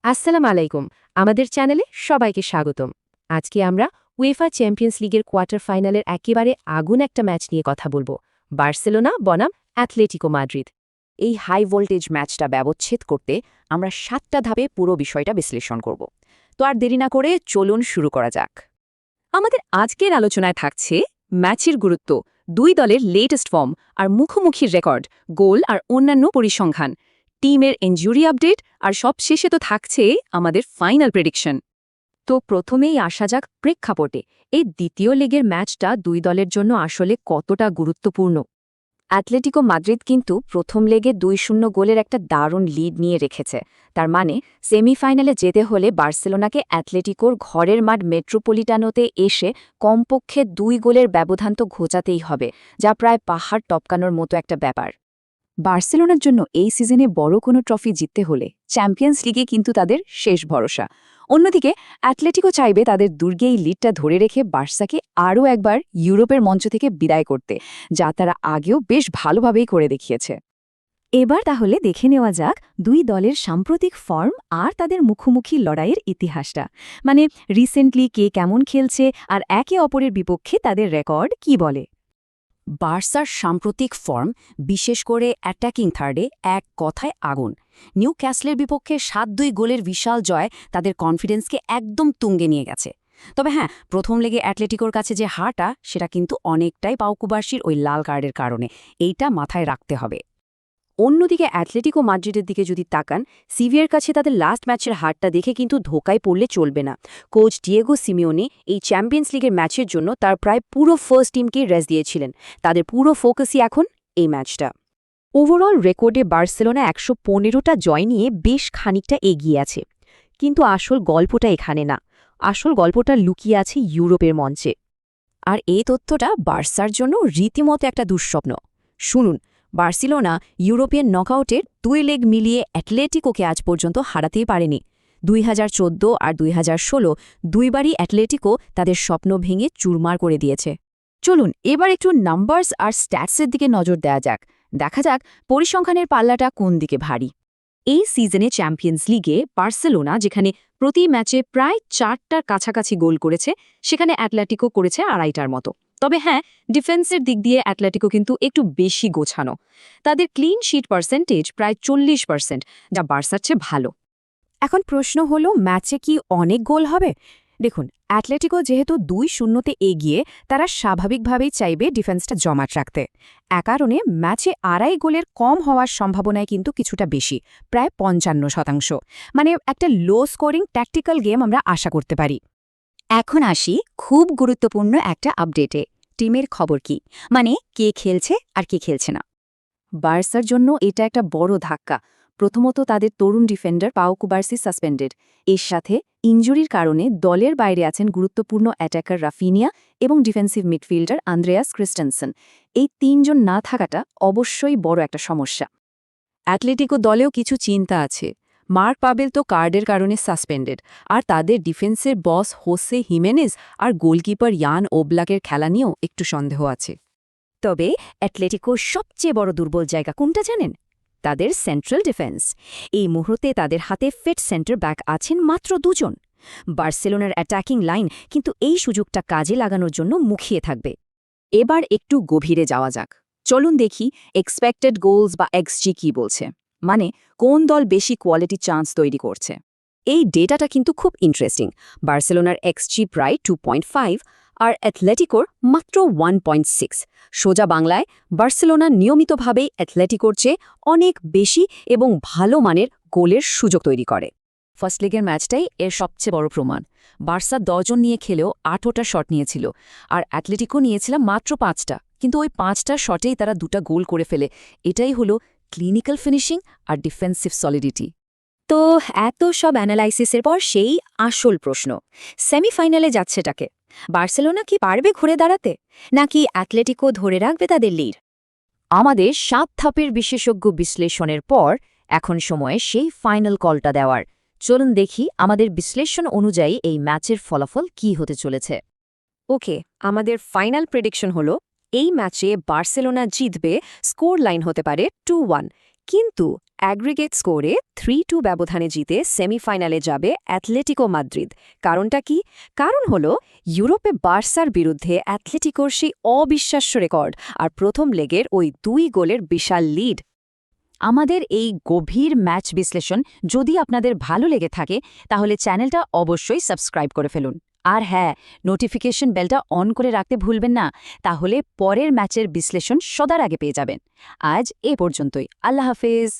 আসসালামু আলাইকুম। আমাদের চ্যানেলে সবাইকে স্বাগতম। আজকে আমরা উয়েফা চ্যাম্পিয়ন্স লিগের কোয়ার্টার ফাইনালের একেবারে আগুন একটা ম্যাচ নিয়ে কথা বলবো, বার্সেলোনা বনাম অ্যাথলেটিকো মাদ্রিদ। এই হাই ভোল্টেজ ম্যাচটা ব্যবচ্ছেদ করতে আমরা 7টা ধাপে পুরো বিষয়টা বিশ্লেষণ করব। তো আর দেরি না করে চলুন শুরু করা যাক। আমাদের আজকের আলোচনায় থাকছে ম্যাচের গুরুত্ব, দুই দলের লেটেস্ট ফর্ম আর মুখোমুখির রেকর্ড, গোল আর অন্যান্য পরিসংখ্যান, টিমের ইনজুরি আপডেট আর সবশেষে তো থাকছে আমাদের ফাইনাল প্রেডিকশন। তো প্রথমেই আসা যাক প্রেক্ষাপটে। এই দ্বিতীয় লেগের ম্যাচটা দুই দলের জন্য আসলে কতটা গুরুত্বপূর্ণ। অ্যাথলেটিকো মাদ্রিদ কিন্তু প্রথম লেগে 2-0 গোলের একটা দারুণ লিড নিয়ে রেখেছে। তার মানে সেমিফাইনালে যেতে হলে বার্সেলোনাকে অ্যাথলেটিকোর ঘরের মাঠ মেট্রোপলিটানোতে এসে কমপক্ষে 2 গোলের ব্যবধান তো ঘোচাতেই হবে, যা প্রায় পাহাড় টপকানোর মতো একটা ব্যাপার। বার্সেলোনার জন্য এই সিজনে বড় কোনো ট্রফি জিততে হলে চ্যাম্পিয়ন্স লিগে কিন্তু তাদের শেষ ভরসা। অন্যদিকে অ্যাথলেটিকো চাইবে তাদের দুর্গে এই লিডটা ধরে রেখে বার্সাকে আরও একবার ইউরোপের মঞ্চ থেকে বিদায় করতে, যা তারা আগেও বেশ ভালোভাবেই করে দেখিয়েছে। এবার তাহলে দেখে নেওয়া যাক দুই দলের সাম্প্রতিক ফর্ম আর তাদের মুখোমুখি লড়াইয়ের ইতিহাসটা। মানে রিসেন্টলি কে কেমন খেলছে আর একে অপরের বিপক্ষে তাদের রেকর্ড কি বলে। বার্সার সাম্প্রতিক ফর্ম, বিশেষ করে অ্যাটাকিং থার্ডে, এক কথায় আগুন। নিউ ক্যাসলের বিপক্ষে 7-2 গোলের বিশাল জয় তাদের কনফিডেন্সকে একদম তুঙ্গে নিয়ে গেছে। তবে হ্যাঁ, প্রথম লেগে অ্যাথলেটিকোর কাছে যে হারটা, সেটা কিন্তু অনেকটাই পাউকুবার্সির ওই লাল কার্ডের কারণে, এইটা মাথায় রাখতে হবে। অন্যদিকে অ্যাথলেটিকো মাদ্রিদের দিকে যদি তাকান, সিভিয়ার কাছে তাদের লাস্ট ম্যাচের হারটা দেখে কিন্তু ধোকায় পড়লে চলবে না। কোচ ডিয়েগো সিমিওনি এই চ্যাম্পিয়ন্স লিগের ম্যাচের জন্য তার প্রায় পুরো ফার্স্ট টিমকেই রেস্ট দিয়েছিলেন। তাদের পুরো ফোকাসই এখন এই ম্যাচটা। ওভারঅল রেকর্ডে বার্সেলোনা 115টা জয় নিয়ে বেশ খানিকটা এগিয়ে আছে। কিন্তু আসল গল্পটা এখানে না, আসল গল্পটা লুকিয়ে আছে ইউরোপের মঞ্চে। আর এই তথ্যটা বার্সার জন্য রীতিমতো একটা দুঃস্বপ্ন। শুনুন, বার্সেলোনা ইউরোপিয়ান নকআউটের 2 লেগ মিলিয়ে অ্যাথলেটিকোকে আজ পর্যন্ত হারাতেই পারেনি। 2014 আর 2016 দুইবারই অ্যাথলেটিকো তাদের স্বপ্ন ভেঙে চুরমার করে দিয়েছে। চলুন এবার একটু নাম্বারস আর স্ট্যাটসের দিকে নজর দেওয়া যাক। দেখা যাক পরিসংখ্যানের পাল্লাটা কোন দিকে ভারী। এই সিজনে চ্যাম্পিয়ন্স লিগে বার্সেলোনা যেখানে প্রতি ম্যাচে প্রায় 4টার কাছাকাছি গোল করেছে, সেখানে অ্যাথলেটিকো করেছে 2.5টার মতো। তবে হ্যাঁ, ডিফেন্সের দিক দিয়ে অ্যাথলেটিকো কিন্তু একটু বেশি গোছানো। তাদের ক্লিন শিট পার্সেন্টেজ প্রায় 40%, যা বার্সার চেয়ে ভালো। এখন প্রশ্ন হলো, ম্যাচে কি অনেক গোল হবে? দেখুন, অ্যাথলেটিকো যেহেতু 2-0-তে এগিয়ে, তারা স্বাভাবিকভাবেই চাইবে ডিফেন্সটা জমাট রাখতে। কারণে ম্যাচে 2.5 গোলের কম হওয়ার সম্ভাবনায় কিন্তু কিছুটা বেশি, প্রায় 55%। মানে একটা লো স্কোরিং ট্যাকটিক্যাল গেম আমরা আশা করতে পারি। এখন আসি খুব গুরুত্বপূর্ণ একটা আপডেটে। টিমের খবর কি, মানে কে খেলছে আর কে খেলছে না। বার্সার জন্য এটা একটা বড় ধাক্কা। প্রথমত তাদের তরুণ ডিফেন্ডার পাও কুবার্সি সাসপেন্ডেড। এর সাথে ইনজুরির কারণে দলের বাইরে আছেন গুরুত্বপূর্ণ অ্যাটাকার রাফিনিয়া এবং ডিফেন্সিভ মিডফিল্ডার আন্দ্রেয়াস ক্রিস্টেনসেন। এই 3 জন না থাকাটা অবশ্যই বড় একটা সমস্যা। অ্যাথলেটিকো দলেও কিছু চিন্তা আছে। মার্ক পাবেল তো কার্ডের কারণে সাসপেন্ডেড, আর তাদের ডিফেন্সের বস হোসে হিমেনেজ আর গোলকিপার ইয়ান ওবলাকের খেলা নিয়েও একটু সন্দেহ আছে। তবে অ্যাথলেটিকোর সবচেয়ে বড় দুর্বল জায়গা কোনটা জানেন? তাদের সেন্ট্রাল ডিফেন্স। এই মুহূর্তে তাদের হাতে ফিট সেন্টার ব্যাক আছেন মাত্র 2 জন। বার্সেলোনার অ্যাটাকিং লাইন কিন্তু এই সুযোগটা কাজে লাগানোর জন্য মুখিয়ে থাকবে। এবার একটু গভীরে যাওয়া যাক। চলুন দেখি এক্সপেক্টেড গোলস বা এক্সজি কি বলছে, মানে কোন দল বেশি কোয়ালিটি চান্স তৈরি করছে। এই ডেটাটা কিন্তু খুব ইন্টারেস্টিং। বার্সেলোনার এক্সজি প্রায় 2.5 আর অ্যাথলেটিকোর মাত্র 1.6। সোজা বাংলায়, বার্সেলোনা নিয়মিতভাবেই অ্যাথলেটিকোর চেয়ে অনেক বেশি এবং ভালো মানের গোলের সুযোগ তৈরি করে। ফার্স্ট লিগের ম্যাচটাই এর সবচেয়ে বড় প্রমাণ। বার্সা 10 জন নিয়ে খেলেও 8টা শট নিয়েছিল, আর অ্যাথলেটিকো নিয়েছিল মাত্র 5টা, কিন্তু ওই 5টা শটেই তারা 2টা গোল করে ফেলে। এটাই হলো ক্লিনিক্যাল ফিনিশিং আর ডিফেন্সিভ সলিডিটি। তো এত সব অ্যানালাইসিসের পর সেই আসল প্রশ্ন, সেমিফাইনালে যাচ্ছেটাকে বার্সেলোনা কি পারবে ঘুরে দাঁড়াতে, নাকি অ্যাথলেটিকো ধরে রাখবে তাদের লিড? আমাদের 7 ধাপের বিশেষজ্ঞ বিশ্লেষণের পর এখন সময় সেই ফাইনাল কলটা দেওয়ার। চলুন দেখি আমাদের বিশ্লেষণ অনুযায়ী এই ম্যাচের ফলাফল কি হতে চলেছে। ওকে, আমাদের ফাইনাল প্রেডিকশন হলো এই ম্যাচে বার্সেলোনা জিতবে। স্কোর লাইন হতে পারে 2-1, কিন্তু অ্যাগ্রিগেট স্কোরে 3-2 ব্যবধানে জিতে সেমিফাইনালে যাবে অ্যাটলেটিকো মাদ্রিদ। কারণটা কি? কারণ হলো ইউরোপে বার্সার বিরুদ্ধে অ্যাটলেটিকোর সেই অবিশ্বাস্য রেকর্ড আর প্রথম লেগের ওই 2 গোলের বিশাল লিড। আমাদের এই গভীর ম্যাচ বিশ্লেষণ যদি আপনাদের ভালো লেগে থাকে তাহলে চ্যানেলটা অবশ্যই সাবস্ক্রাইব করে ফেলুন। আর হ্যাঁ, নোটিফিকেশন বেলটা অন করে রাখতে ভুলবেন না, তাহলে পরের ম্যাচের বিশ্লেষণ সবার আগে পেয়ে যাবেন। আজ এ পর্যন্তই। আল্লাহ হাফেজ।